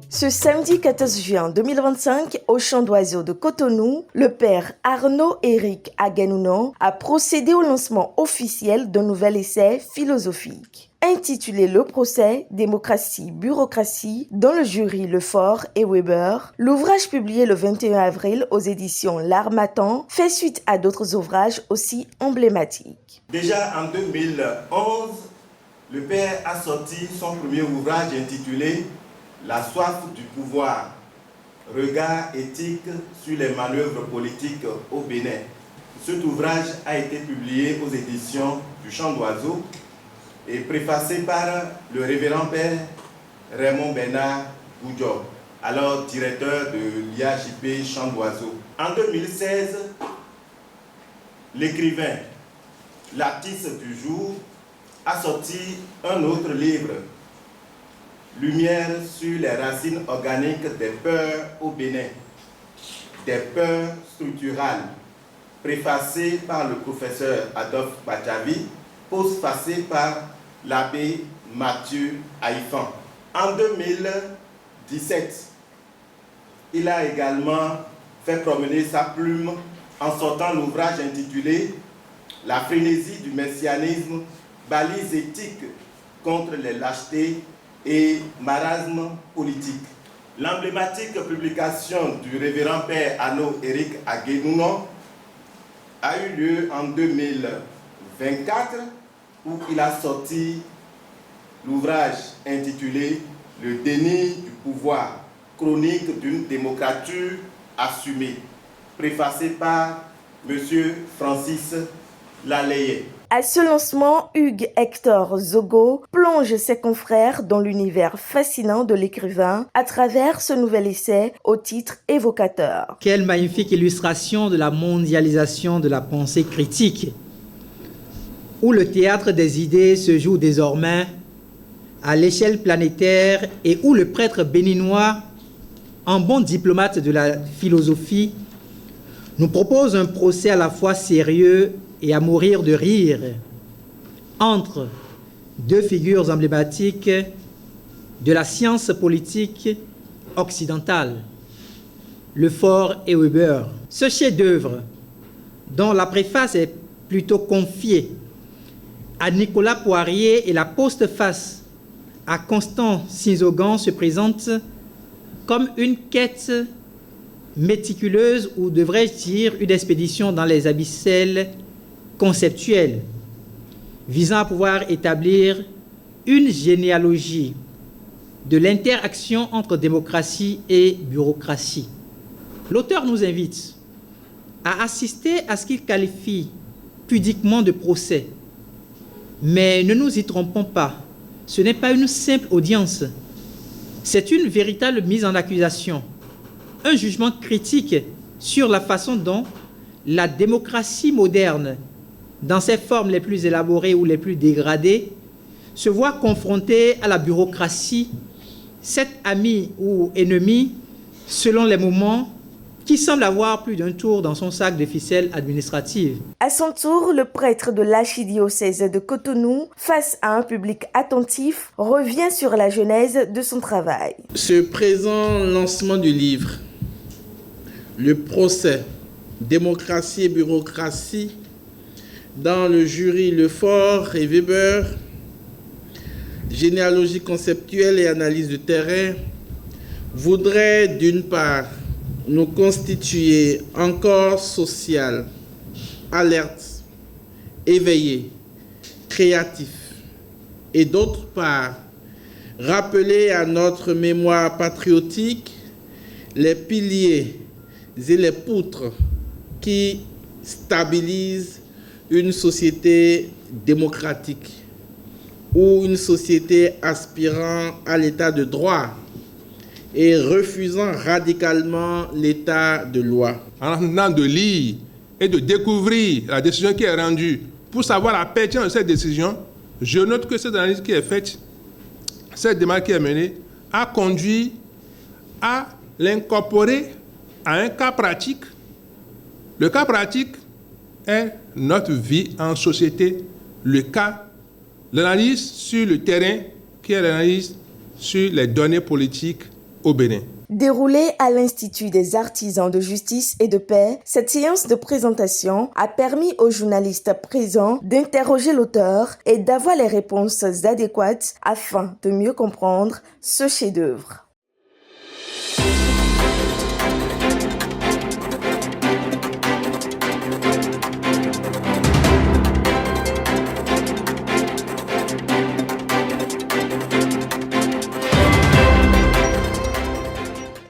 Ce samedi 14 juin 2025, au Chant d'Oiseaux de Cotonou, le père Arnaud-Éric Aguenounon a procédé au lancement officiel d'un nouvel essai philosophique. Intitulé Le procès, démocratie, bureaucratie, dans le jury Lefort et Weber, l'ouvrage publié le 21 avril aux éditions L'Harmattan fait suite à d'autres ouvrages aussi emblématiques. Déjà en 2011, le père a sorti son premier ouvrage intitulé La soif du pouvoir, regard éthique sur les manœuvres politiques au Bénin. Cet ouvrage a été publié aux éditions du Chant d'Oiseaux et préfacé par le révérend père Raymond Bernard Goudjob, alors directeur de l'IAJP Chant d'Oiseaux. En 2016, l'écrivain, l'artiste du jour, a sorti un autre livre, Lumière sur les racines organiques des peurs au Bénin, des peurs structurales, préfacé par le professeur Adolphe Bachavi, postfacé par l'abbé Mathieu Haïfan. En 2017, il a également fait promener sa plume en sortant l'ouvrage intitulé La frénésie du messianisme, balise éthique contre les lâchetés et marasme politique. L'emblématique publication du révérend père Arnaud-Éric Aguenounon a eu lieu en 2024 où il a sorti l'ouvrage intitulé Le déni du pouvoir, chronique d'une démocrature assumée, préfacé par M. Francis Laleye. À ce lancement, Hugues Hector Zogo plonge ses confrères dans l'univers fascinant de l'écrivain à travers ce nouvel essai au titre évocateur. Quelle magnifique illustration de la mondialisation de la pensée critique, où le théâtre des idées se joue désormais à l'échelle planétaire et où le prêtre béninois, en bon diplomate de la philosophie, nous propose un procès à la fois sérieux et à mourir de rire entre deux figures emblématiques de la science politique occidentale, Lefort et Weber. Ce chef-d'œuvre, dont la préface est plutôt confiée à Nicolas Poirier et la postface à Constant Sinzogan, se présente comme une quête méticuleuse, ou devrais-je dire une expédition dans les abyssales conceptuelle visant à pouvoir établir une généalogie de l'interaction entre démocratie et bureaucratie. L'auteur nous invite à assister à ce qu'il qualifie pudiquement de procès. Mais ne nous y trompons pas, ce n'est pas une simple audience, c'est une véritable mise en accusation, un jugement critique sur la façon dont la démocratie moderne, dans ses formes les plus élaborées ou les plus dégradées, se voit confrontée à la bureaucratie, cet ami ou ennemi, selon les moments, qui semble avoir plus d'un tour dans son sac de ficelles administratives. À son tour, le prêtre de l'archidiocèse de Cotonou, face à un public attentif, revient sur la genèse de son travail. Ce présent lancement du livre, Le procès, démocratie et bureaucratie, dans le jury Lefort et Weber, généalogie conceptuelle et analyse de terrain, voudrait d'une part nous constituer un corps social, alerte, éveillé, créatif, et d'autre part rappeler à notre mémoire patriotique les piliers et les poutres qui stabilisent une société démocratique ou une société aspirant à l'état de droit et refusant radicalement l'état de loi. En attendant de lire et de découvrir la décision qui est rendue pour savoir la pertinence de cette décision, je note que cette analyse qui est faite, cette démarche qui est menée, a conduit à l'incorporer à un cas pratique Le cas pratique est notre vie en société, le cas, l'analyse sur le terrain qui est l'analyse sur les données politiques au Bénin. Déroulée à l'Institut des artisans de justice et de paix, cette séance de présentation a permis aux journalistes présents d'interroger l'auteur et d'avoir les réponses adéquates afin de mieux comprendre ce chef-d'œuvre.